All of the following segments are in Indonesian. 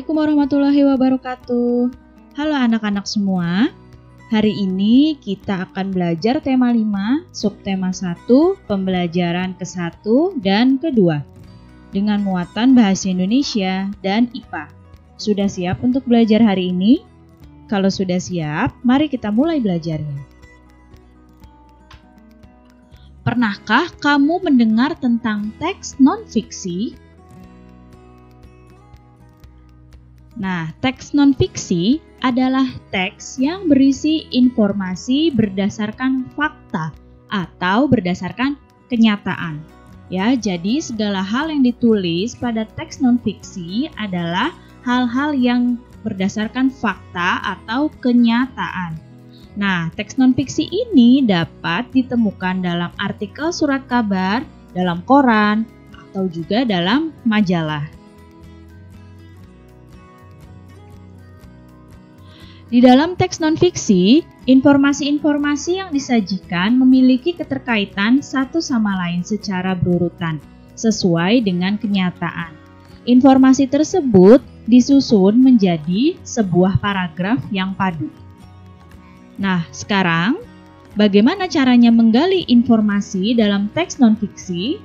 Assalamualaikum warahmatullahi wabarakatuh. Halo anak-anak semua. Hari ini kita akan belajar tema 5, subtema 1, pembelajaran ke-1 dan ke-2 dengan muatan bahasa Indonesia dan IPA. Sudah siap untuk belajar hari ini? Kalau sudah siap, mari kita mulai belajarnya. Pernahkah kamu mendengar tentang teks non-fiksi? Nah, teks non-fiksi adalah teks yang berisi informasi berdasarkan fakta atau berdasarkan kenyataan. Ya, jadi segala hal yang ditulis pada teks non-fiksi adalah hal-hal yang berdasarkan fakta atau kenyataan. Nah, teks non-fiksi ini dapat ditemukan dalam artikel surat kabar, dalam koran, atau juga dalam majalah. Di dalam teks non-fiksi, informasi-informasi yang disajikan memiliki keterkaitan satu sama lain secara berurutan, sesuai dengan kenyataan. Informasi tersebut disusun menjadi sebuah paragraf yang padu. Nah, sekarang bagaimana caranya menggali informasi dalam teks non-fiksi?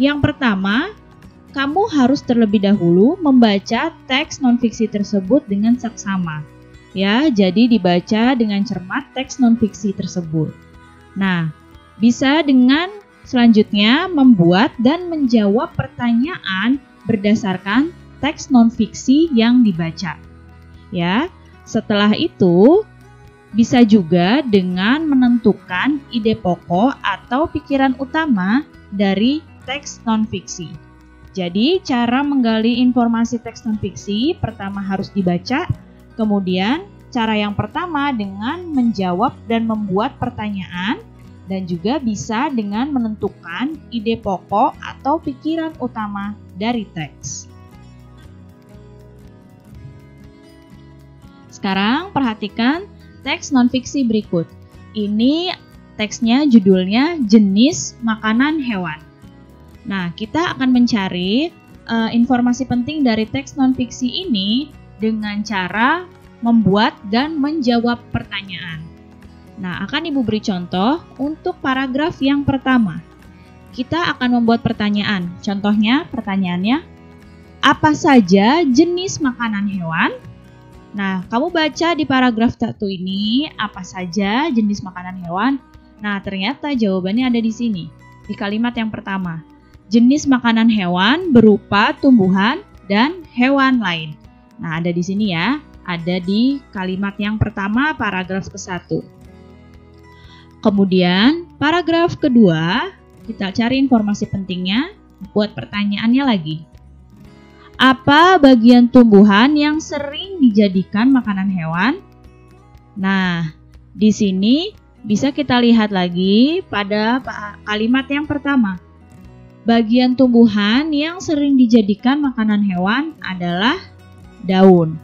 Yang pertama, kamu harus terlebih dahulu membaca teks non-fiksi tersebut dengan seksama. Ya, jadi dibaca dengan cermat teks non-fiksi tersebut. Nah, bisa dengan selanjutnya membuat dan menjawab pertanyaan berdasarkan teks non-fiksi yang dibaca. Ya, setelah itu bisa juga dengan menentukan ide pokok atau pikiran utama dari teks non-fiksi. Jadi, cara menggali informasi teks non-fiksi pertama harus dibaca. Kemudian, cara yang pertama dengan menjawab dan membuat pertanyaan, dan juga bisa dengan menentukan ide pokok atau pikiran utama dari teks. Sekarang perhatikan teks non-fiksi berikut. Ini teksnya judulnya jenis makanan hewan. Nah, kita akan mencari informasi penting dari teks non-fiksi ini dengan cara membuat dan menjawab pertanyaan. Nah, akan Ibu beri contoh untuk paragraf yang pertama. Kita akan membuat pertanyaan. Contohnya, pertanyaannya, apa saja jenis makanan hewan? Nah, kamu baca di paragraf 1 ini, apa saja jenis makanan hewan? Nah, ternyata jawabannya ada di sini, di kalimat yang pertama. Jenis makanan hewan berupa tumbuhan dan hewan lain. Nah, ada di sini ya, ada di kalimat yang pertama paragraf ke-1. Kemudian, paragraf kedua, kita cari informasi pentingnya, buat pertanyaannya lagi. Apa bagian tumbuhan yang sering dijadikan makanan hewan? Nah, di sini bisa kita lihat lagi pada kalimat yang pertama. Bagian tumbuhan yang sering dijadikan makanan hewan adalah daun.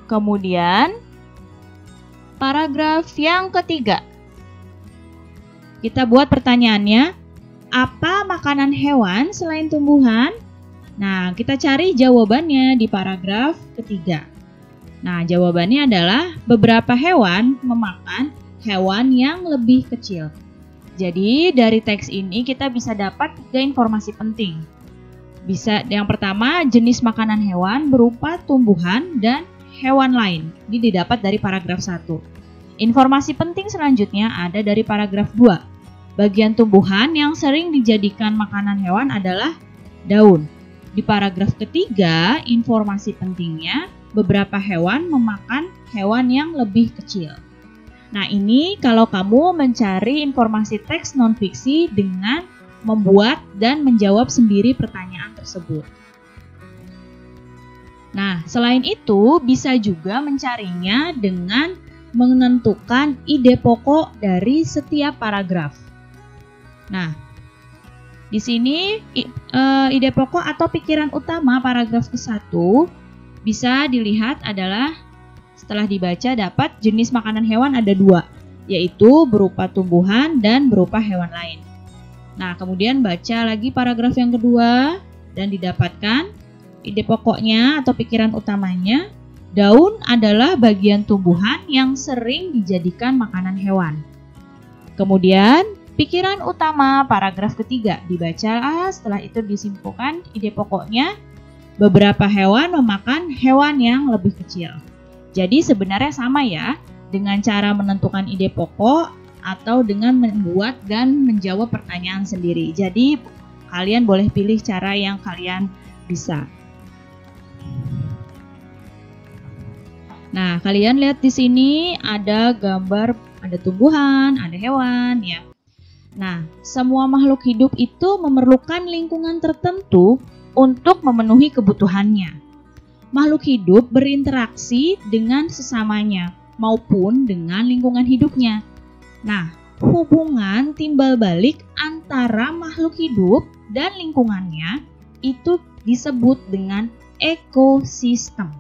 Kemudian, paragraf yang ketiga. Kita buat pertanyaannya, apa makanan hewan selain tumbuhan? Nah, kita cari jawabannya di paragraf ketiga. Nah, jawabannya adalah beberapa hewan memakan hewan yang lebih kecil. Jadi, dari teks ini kita bisa dapat 3 informasi penting. Bisa yang pertama, jenis makanan hewan berupa tumbuhan dan hewan lain. Ini didapat dari paragraf 1. Informasi penting selanjutnya ada dari paragraf 2. Bagian tumbuhan yang sering dijadikan makanan hewan adalah daun. Di paragraf ketiga, informasi pentingnya beberapa hewan memakan hewan yang lebih kecil. Nah, ini kalau kamu mencari informasi teks non-fiksi dengan membuat dan menjawab sendiri pertanyaan tersebut. Nah, selain itu bisa juga mencarinya dengan menentukan ide pokok dari setiap paragraf. Nah, di sini ide pokok atau pikiran utama paragraf ke-1 bisa dilihat adalah setelah dibaca dapat jenis makanan hewan ada 2, yaitu berupa tumbuhan dan berupa hewan lain. Nah, kemudian baca lagi paragraf yang kedua dan didapatkan ide pokoknya atau pikiran utamanya, daun adalah bagian tumbuhan yang sering dijadikan makanan hewan. Kemudian, pikiran utama paragraf ketiga dibaca, setelah itu disimpulkan ide pokoknya, beberapa hewan memakan hewan yang lebih kecil. Jadi sebenarnya sama ya, dengan cara menentukan ide pokok atau dengan membuat dan menjawab pertanyaan sendiri. Jadi kalian boleh pilih cara yang kalian bisa. Nah, kalian lihat di sini ada gambar, ada tumbuhan, ada hewan ya. Nah, semua makhluk hidup itu memerlukan lingkungan tertentu untuk memenuhi kebutuhannya. Makhluk hidup berinteraksi dengan sesamanya maupun dengan lingkungan hidupnya. Nah, hubungan timbal balik antara makhluk hidup dan lingkungannya itu disebut dengan ekosistem.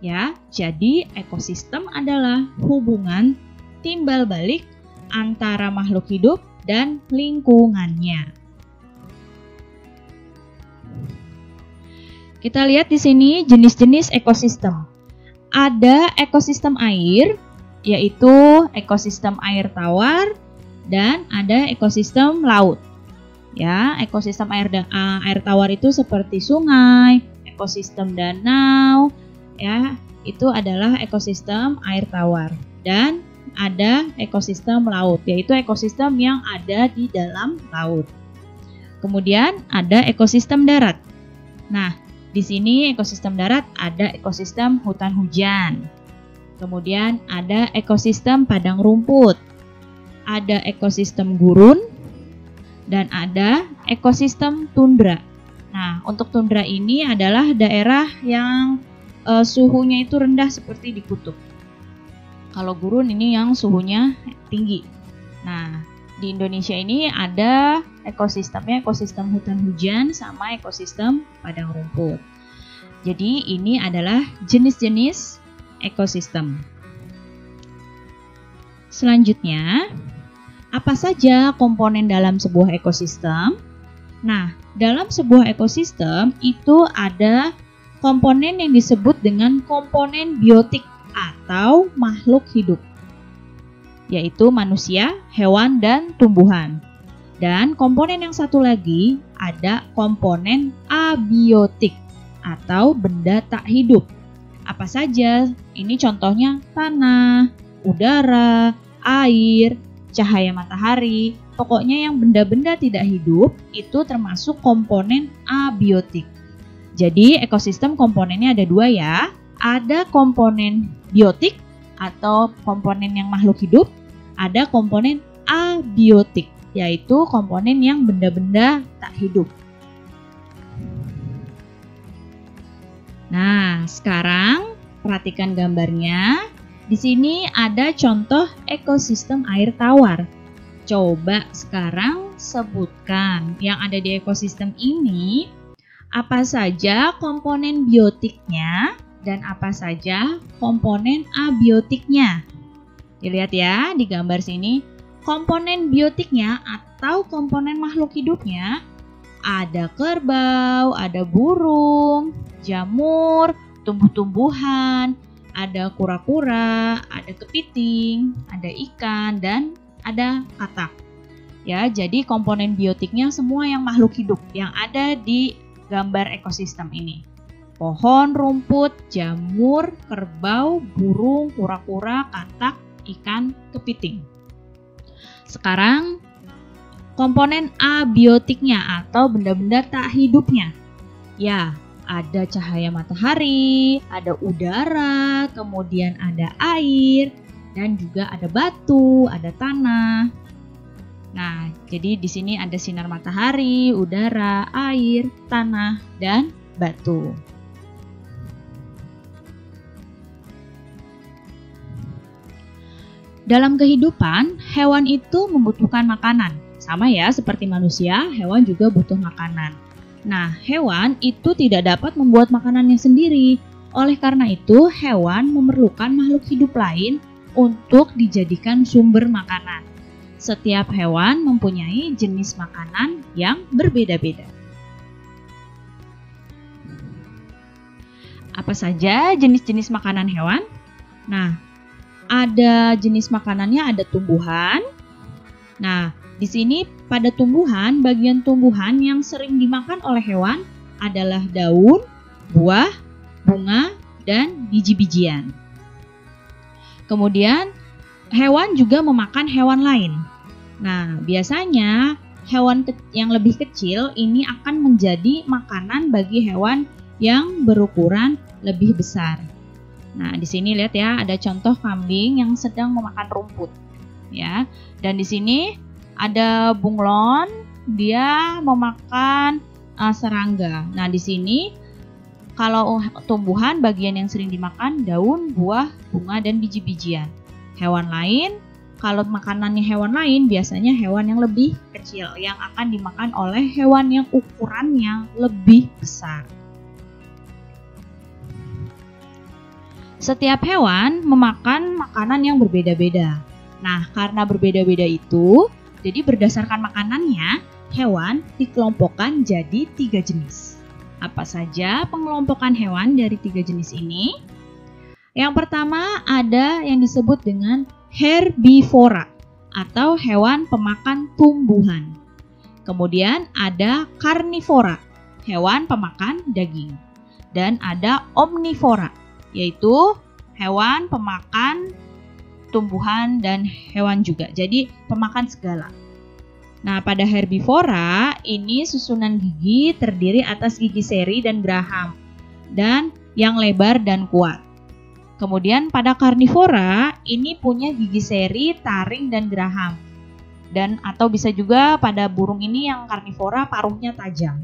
Ya, jadi ekosistem adalah hubungan timbal balik antara makhluk hidup dan lingkungannya. Kita lihat di sini jenis-jenis ekosistem. Ada ekosistem air, yaitu ekosistem air tawar, dan ada ekosistem laut. Ya, ekosistem air tawar itu seperti sungai, ekosistem danau, ya, itu adalah ekosistem air tawar. Dan ada ekosistem laut, yaitu ekosistem yang ada di dalam laut. Kemudian ada ekosistem darat. Nah, di sini ekosistem darat ada ekosistem hutan hujan. Kemudian ada ekosistem padang rumput. Ada ekosistem gurun dan ada ekosistem tundra. Nah, untuk tundra ini adalah daerah yang suhunya itu rendah seperti di kutub. Kalau gurun ini yang suhunya tinggi. Nah, di Indonesia ini ada ekosistemnya ekosistem hutan hujan sama ekosistem padang rumput. Jadi ini adalah jenis-jenis ekosistem. Selanjutnya, apa saja komponen dalam sebuah ekosistem? Nah, dalam sebuah ekosistem itu ada komponen yang disebut dengan komponen biotik atau makhluk hidup, yaitu manusia, hewan, dan tumbuhan. Dan komponen yang satu lagi ada komponen abiotik atau benda tak hidup. Apa saja? Ini contohnya tanah, udara, air, cahaya matahari. Pokoknya yang benda-benda tidak hidup itu termasuk komponen abiotik. Jadi ekosistem komponennya ada dua ya. Ada komponen biotik atau komponen yang makhluk hidup. Ada komponen abiotik, yaitu komponen yang benda-benda tak hidup. Nah, sekarang perhatikan gambarnya. Di sini ada contoh ekosistem air tawar. Coba sekarang sebutkan yang ada di ekosistem ini, apa saja komponen biotiknya dan apa saja komponen abiotiknya. Dilihat ya di gambar sini, komponen biotiknya atau komponen makhluk hidupnya ada kerbau, ada burung, jamur, tumbuh-tumbuhan, ada kura-kura, ada kepiting, ada ikan, dan ada katak. Ya, jadi komponen biotiknya semua yang makhluk hidup yang ada di gambar ekosistem ini. Pohon, rumput, jamur, kerbau, burung, kura-kura, katak, ikan, kepiting. Sekarang komponen abiotiknya atau benda-benda tak hidupnya. Ya, ada cahaya matahari, ada udara, kemudian ada air, dan juga ada batu, ada tanah. Nah, jadi di sini ada sinar matahari, udara, air, tanah, dan batu. Dalam kehidupan, hewan itu membutuhkan makanan. Sama ya, seperti manusia, hewan juga butuh makanan. Nah, hewan itu tidak dapat membuat makanannya sendiri. Oleh karena itu, hewan memerlukan makhluk hidup lain untuk dijadikan sumber makanan. Setiap hewan mempunyai jenis makanan yang berbeda-beda. Apa saja jenis-jenis makanan hewan? Nah, ada jenis makanannya, ada tumbuhan. Nah, di sini pada tumbuhan, bagian tumbuhan yang sering dimakan oleh hewan adalah daun, buah, bunga, dan biji-bijian. Kemudian, hewan juga memakan hewan lain. Nah, biasanya hewan yang lebih kecil ini akan menjadi makanan bagi hewan yang berukuran lebih besar. Nah, di sini lihat ya, ada contoh kambing yang sedang memakan rumput, ya. Dan di sini ada bunglon, dia memakan serangga. Nah, di sini kalau tumbuhan bagian yang sering dimakan daun, buah, bunga, dan biji-bijian. Hewan lain, kalau makanannya hewan lain biasanya hewan yang lebih kecil yang akan dimakan oleh hewan yang ukurannya lebih besar. Setiap hewan memakan makanan yang berbeda-beda. Nah, karena berbeda-beda itu, jadi berdasarkan makanannya, hewan dikelompokkan jadi 3 jenis. Apa saja pengelompokan hewan dari 3 jenis ini? Yang pertama ada yang disebut dengan herbivora atau hewan pemakan tumbuhan. Kemudian ada karnivora, hewan pemakan daging. Dan ada omnivora, yaitu hewan pemakan tumbuhan dan hewan juga. Jadi pemakan segala. Nah, pada herbivora ini susunan gigi terdiri atas gigi seri dan geraham dan yang lebar dan kuat. Kemudian pada karnivora ini punya gigi seri, taring dan geraham. Dan atau bisa juga pada burung ini yang karnivora paruhnya tajam.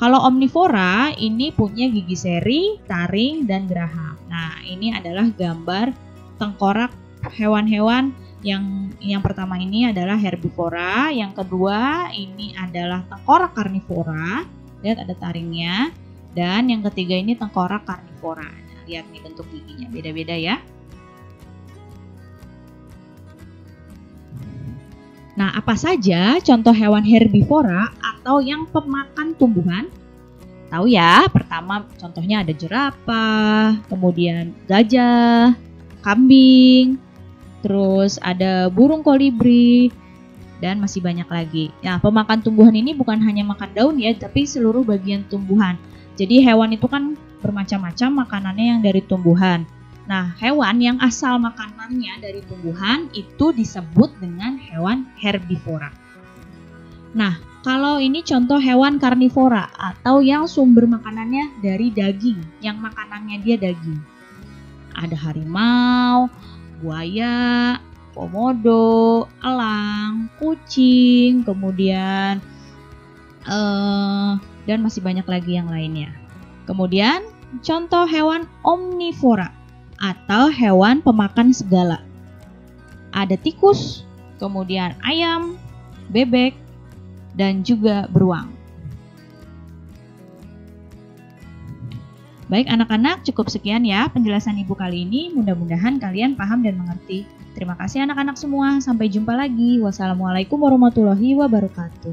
Kalau omnivora ini punya gigi seri, taring dan geraham. Nah, ini adalah gambar tengkorak hewan-hewan yang pertama ini adalah herbivora, yang kedua ini adalah tengkorak karnivora, lihat ada taringnya, dan yang ketiga ini tengkorak karnivora. Nah, lihat nih bentuk giginya beda-beda ya. Nah, apa saja contoh hewan herbivora atau yang pemakan tumbuhan? Tahu ya, pertama contohnya ada jerapah, kemudian gajah, kambing, terus ada burung kolibri, dan masih banyak lagi. Nah, pemakan tumbuhan ini bukan hanya makan daun ya, tapi seluruh bagian tumbuhan. Jadi hewan itu kan bermacam-macam makanannya yang dari tumbuhan. Nah, hewan yang asal makanannya dari tumbuhan itu disebut dengan hewan herbivora. Nah, kalau ini contoh hewan karnivora atau yang sumber makanannya dari daging, yang makanannya dia daging. Ada harimau, buaya, komodo, elang, kucing, kemudian dan masih banyak lagi yang lainnya. Kemudian contoh hewan omnivora atau hewan pemakan segala. Ada tikus, kemudian ayam, bebek, dan juga beruang. Baik anak-anak, cukup sekian ya penjelasan Ibu kali ini. Mudah-mudahan kalian paham dan mengerti. Terima kasih anak-anak semua. Sampai jumpa lagi. Wassalamualaikum warahmatullahi wabarakatuh.